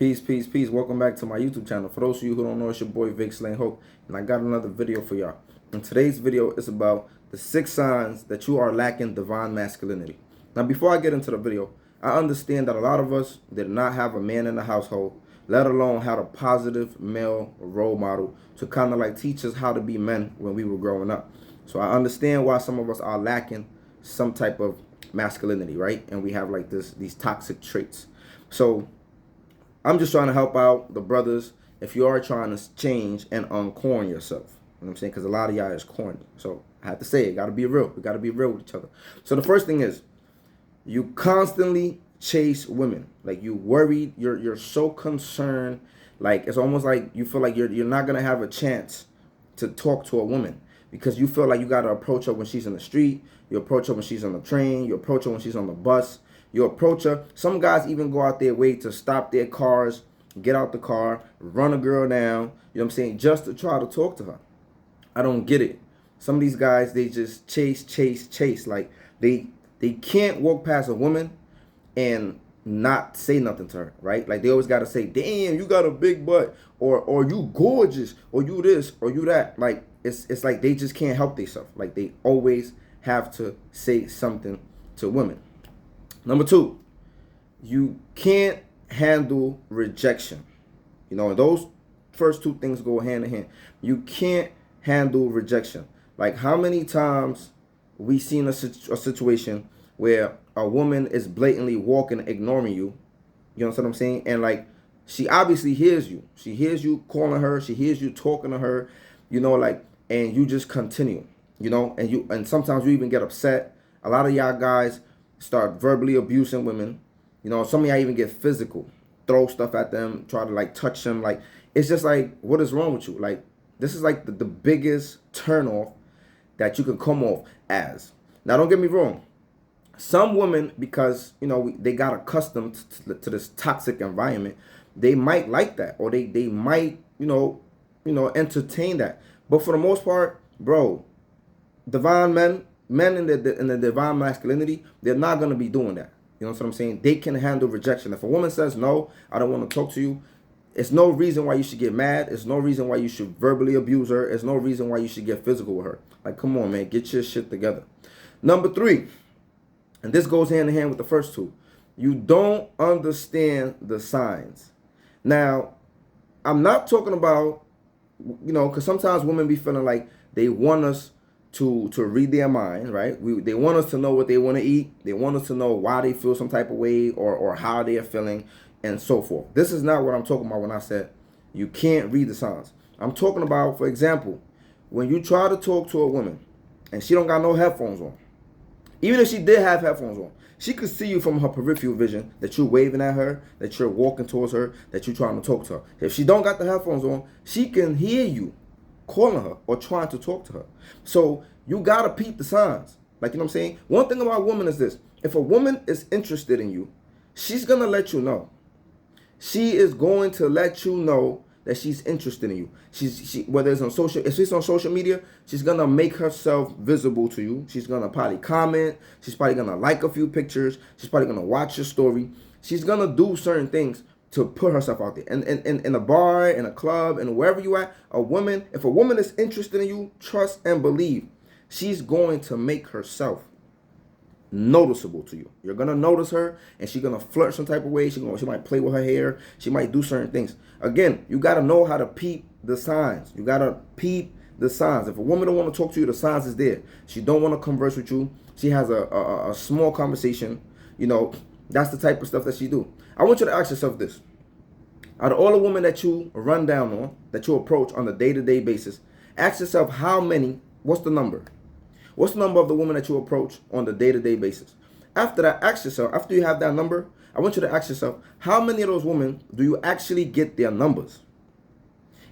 Peace, peace, peace. Welcome back to my YouTube channel. For those of you who don't know, it's your boy vicslanghope, and I got another video for y'all. And today's video is about the 6 signs that you are lacking divine masculinity. Now, before I get into the video, I understand that a lot of us did not have a man in the household, let alone had a positive male role model to kind of like teach us how to be men when we were growing up. So I understand why some of us are lacking some type of masculinity, right? And we have like these toxic traits. So I'm just trying to help out the brothers if you are trying to change and uncorn yourself. You know what I'm saying? Because a lot of y'all is corny. So I have to say it. Got to be real. We got to be real with each other. So the first thing is you constantly chase women. Like you worried. You're so concerned. Like it's almost like you feel like you're not going to have a chance to talk to a woman because you feel like you got to approach her when she's in the street. You approach her when she's on the train. You approach her when she's on the bus. You approach her. Some guys even go out their way to stop their cars, get out the car, run a girl down, you know what I'm saying, just to try to talk to her. I don't get it. Some of these guys, they just chase. Like they can't walk past a woman and not say nothing to her, right? Like they always got to say, damn, you got a big butt, or you gorgeous, or you this, or you that. Like it's like they just can't help themselves. Like they always have to say something to women. Number 2, you can't handle rejection. You know, and those first 2 things go hand in hand. You can't handle rejection. Like how many times we seen a situation where a woman is blatantly walking, ignoring you. You know what I'm saying? And like she obviously hears you. She hears you calling her. She hears you talking to her. You know, like, and you just continue. You know, and sometimes you even get upset. A lot of y'all guys start verbally abusing women. You know, some of y'all even get physical, throw stuff at them, try to like touch them. Like it's just like, what is wrong with you? Like this is like the biggest turnoff that you can come off as. Now, don't get me wrong. Some women, because you know they got accustomed to this toxic environment, they might like that, or they might you know entertain that. But for the most part, bro, divine men in the divine masculinity, they're not going to be doing that. You know what I'm saying? They can handle rejection. If a woman says, no, I don't want to talk to you, it's no reason why you should get mad. It's no reason why you should verbally abuse her. It's no reason why you should get physical with her. Like, come on, man, get your shit together. Number 3, and this goes hand in hand with the first 2, you don't understand the signs. Now, I'm not talking about, you know, because sometimes women be feeling like they want us to read their mind, right? They want us to know what they want to eat. They want us to know why they feel some type of way or how they are feeling and so forth. This is not what I'm talking about when I said you can't read the signs. I'm talking about, for example, when you try to talk to a woman and she don't got no headphones on. Even if she did have headphones on, she could see you from her peripheral vision that you're waving at her, that you're walking towards her, that you're trying to talk to her. If she don't got the headphones on, she can hear you calling her or trying to talk to her. So you gotta peep the signs. Like, you know what I'm saying? One thing about women is this. If a woman is interested in you, she's gonna let you know. She is going to let you know that she's interested in you. Whether it's on if she's on social media, she's gonna make herself visible to you. She's gonna probably comment. She's probably gonna like a few pictures. She's probably gonna watch your story. She's gonna do certain things to put herself out there. And in a bar, in a club, and wherever you at, if a woman is interested in you, trust and believe, she's going to make herself noticeable to you. You're gonna notice her, and she's gonna flirt some type of way. She might play with her hair. She might do certain things. Again, you gotta know how to peep the signs. You gotta peep the signs. If a woman don't want to talk to you, the signs is there. She don't want to converse with you. She has a small conversation. You know, that's the type of stuff that she do. I want you to ask yourself this. Out of all the women that you run down on, that you approach on a day-to-day basis, ask yourself what's the number? What's the number of the woman that you approach on the day-to-day basis? After that, ask yourself, after you have that number, I want you to ask yourself, how many of those women do you actually get their numbers?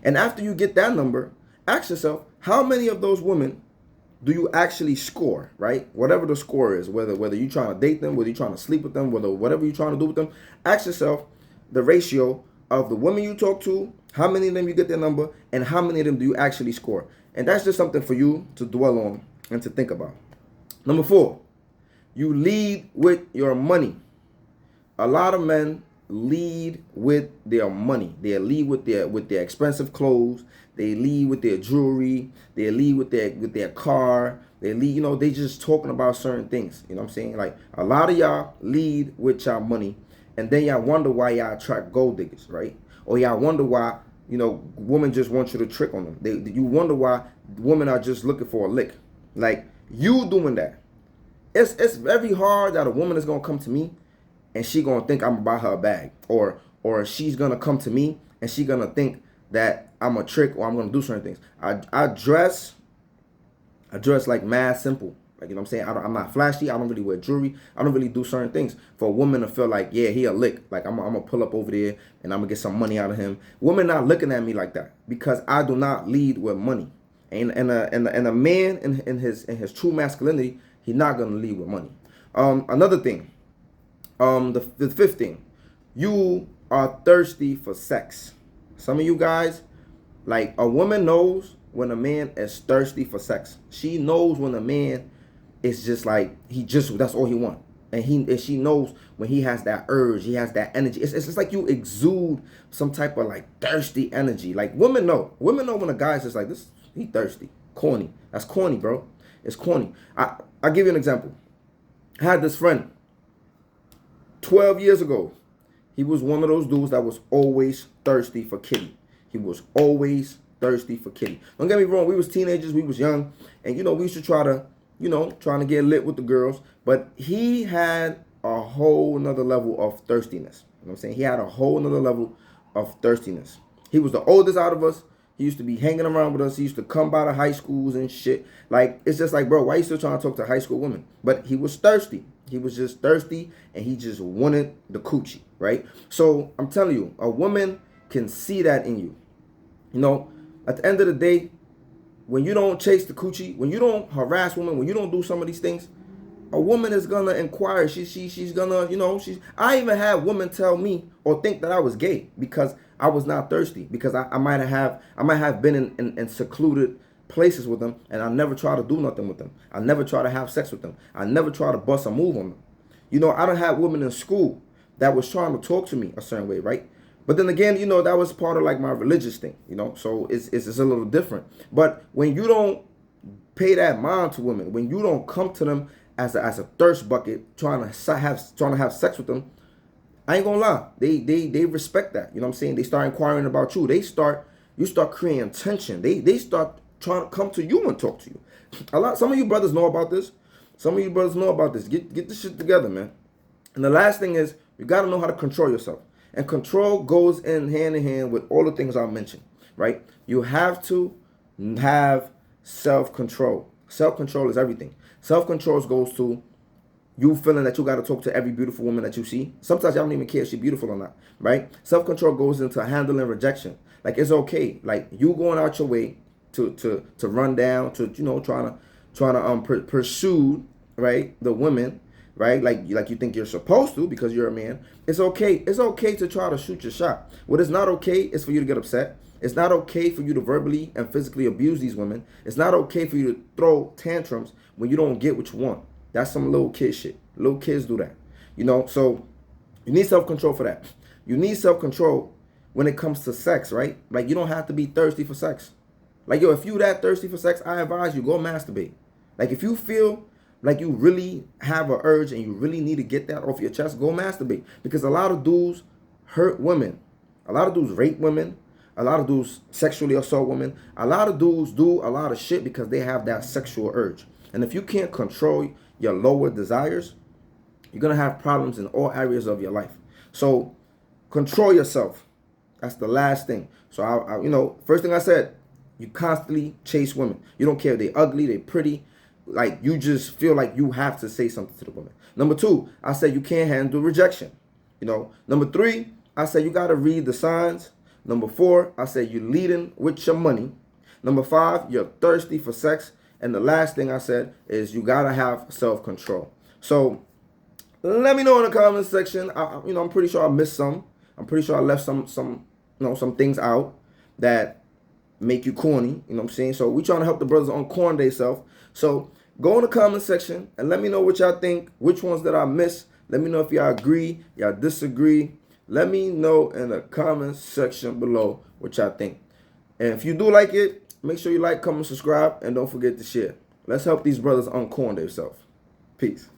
And after you get that number, ask yourself, how many of those women do you actually score, right? Whatever the score is, whether you're trying to date them, whether you're trying to sleep with them, whatever you're trying to do with them, ask yourself the ratio of the women you talk to, how many of them you get their number, and how many of them do you actually score. And that's just something for you to dwell on and to think about. Number 4, you lead with your money. A lot of men lead with their money. They lead with their expensive clothes. They lead with their jewelry. They lead with their car. They lead, they just talking about certain things. You know what I'm saying? Like a lot of y'all lead with y'all money, and then y'all wonder why y'all attract gold diggers, right? Or y'all wonder why, women just want you to trick on them. You wonder why women are just looking for a lick. Like you doing that. It's very hard that a woman is gonna come to me and she gonna think I'm about her bag, or she's gonna come to me and she gonna think that I'm a trick or I'm gonna do certain things. I dress like mad simple. Like, you know what I'm saying? I'm not flashy. I don't really wear jewelry. I don't really do certain things for a woman to feel like, yeah, he a lick. Like I'm gonna pull up over there and I'm gonna get some money out of him. Women not looking at me like that because I do not lead with money. And a man in his true masculinity, he's not gonna lead with money. Another thing, the fifth thing, you are thirsty for sex. Some of you guys, like a woman knows when a man is thirsty for sex. She knows when a man is just like that's all he wants. And she knows when he has that urge, he has that energy. It's just like you exude some type of like thirsty energy. Like women know when a guy's just like this, he thirsty. Corny. That's corny, bro. It's corny. I'll give you an example. I had this friend 12 years ago. He was one of those dudes that was always thirsty for kitty. He was always thirsty for kitty. Don't get me wrong, we was teenagers, we was young, and we used to trying to get lit with the girls, but he had a whole nother level of thirstiness. You know what I'm saying? He had a whole nother level of thirstiness. He was the oldest out of us. He used to be hanging around with us. He used to come by the high schools and shit. Like, it's just like, bro, why you still trying to talk to high school women? But he was thirsty. He was just thirsty, and he just wanted the coochie, right? So I'm telling you, a woman can see that in you. At the end of the day, when you don't chase the coochie, when you don't harass women, when you don't do some of these things, a woman is gonna inquire. She's gonna, I even had women tell me or think that I was gay because I was not thirsty, because I might have been in secluded places with them, and I never try to do nothing with them. I never try to have sex with them. I never try to bust a move on them. I don't have women in school that was trying to talk to me a certain way, right? But then again, that was part of like my religious thing, so it's a little different. But when you don't pay that mind to women, when you don't come to them as a thirst bucket, trying to have sex with them, I ain't gonna lie, they respect that. You know what I'm saying? They start inquiring about you. You start creating tension. They start trying to come to you and talk to you. Some of you brothers know about this. Get this shit together, man. And the last thing is, you gotta know how to control yourself. And control goes in hand with all the things I mentioned, right? You have to have self-control. Self-control is everything. Self-control goes to you feeling that you got to talk to every beautiful woman that you see. Sometimes y'all don't even care if she's beautiful or not, right? Self-control goes into handling rejection. Like, it's okay. Like, you going out your way to run down, to, trying to pursue, right, the women, right? Like you think you're supposed to because you're a man. It's okay. It's okay to try to shoot your shot. What is not okay is for you to get upset. It's not okay for you to verbally and physically abuse these women. It's not okay for you to throw tantrums when you don't get what you want. That's some little kid shit. Little kids do that. So you need self-control for that. You need self-control when it comes to sex, right? Like, you don't have to be thirsty for sex. Like, if you that thirsty for sex, I advise you, go masturbate. Like, if you feel like you really have an urge and you really need to get that off your chest, go masturbate. Because a lot of dudes hurt women. A lot of dudes rape women. A lot of dudes sexually assault women. A lot of dudes do a lot of shit because they have that sexual urge. And if you can't control your lower desires, you're going to have problems in all areas of your life. So control yourself. That's the last thing. So, first thing I said, you constantly chase women. You don't care if they're ugly, they're pretty. Like, you just feel like you have to say something to the woman. Number 2, I said you can't handle rejection. Number 3, I said you got to read the signs. Number 4, I said you're leading with your money. Number 5, you're thirsty for sex. And the last thing I said is you got to have self-control. So let me know in the comments section. I'm pretty sure I missed some. I'm pretty sure I left some things out that make you corny. You know what I'm saying? So we trying to help the brothers on corn day self. So go in the comment section and let me know what y'all think, which ones that I missed. Let me know if y'all agree, y'all disagree. Let me know in the comment section below what y'all think. And if you do like it, make sure you like, comment, subscribe, and don't forget to share. Let's help these brothers uncorn themselves. Peace.